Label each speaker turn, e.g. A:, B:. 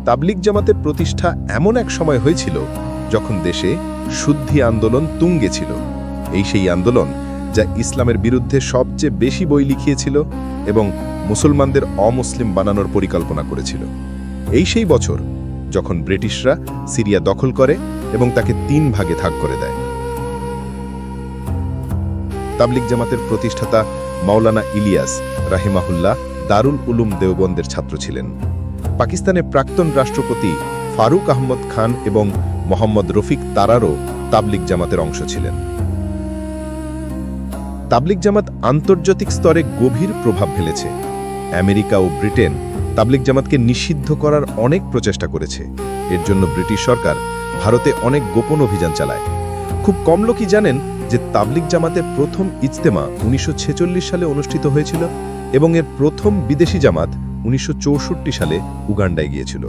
A: তাবলিগ জামাতের প্রতিষ্ঠা এমন এক সময় হয়েছিল যখন দেশে শুদ্ধি আন্দোলন তুঙ্গে ছিল। এই সেই আন্দোলন যা ইসলামের বিরুদ্ধে সবচেয়ে বেশি বই লিখিয়েছিল এবং মুসলমানদের অমুসলিম বানানোর পরিকল্পনা করেছিল। এই সেই বছর যখন ব্রিটিশরা সিরিয়া দখল করে এবং তাকে 3 ভাগে ভাগ করে দেয়। তাবলিগ জামাতের প্রতিষ্ঠাতা মাওলানা ইলিয়াস রাহিমাহুল্লাহ দারুল উলুম দেওবন্দের ছাত্র ছিলেন। পাকিস্তানের প্রাক্তন রাষ্ট্রপতি ফারুক আহমদ খান এবং মোহাম্মদ রফিক তারারও তাবলিগ জামাতের অংশ ছিলেন। তাবলিগ জামাত আন্তর্জাতিক স্তরে গভীর প্রভাব ফেলেছে। আমেরিকা ও ব্রিটেন তাবলিগ জামাতকে নিষিদ্ধ করার অনেক প্রচেষ্টা করেছে। এর জন্য ব্রিটিশ সরকার ভারতে অনেক গোপন অভিযান চালায়। খুব কম লোকই জানেন যে তাবলিগ জামাতের প্রথম ইজতেমা 1946 সালে অনুষ্ঠিত হয়েছিল এবং এর প্রথম বিদেশি জামাত 1964 সালে উগান্ডায় গিয়েছিল।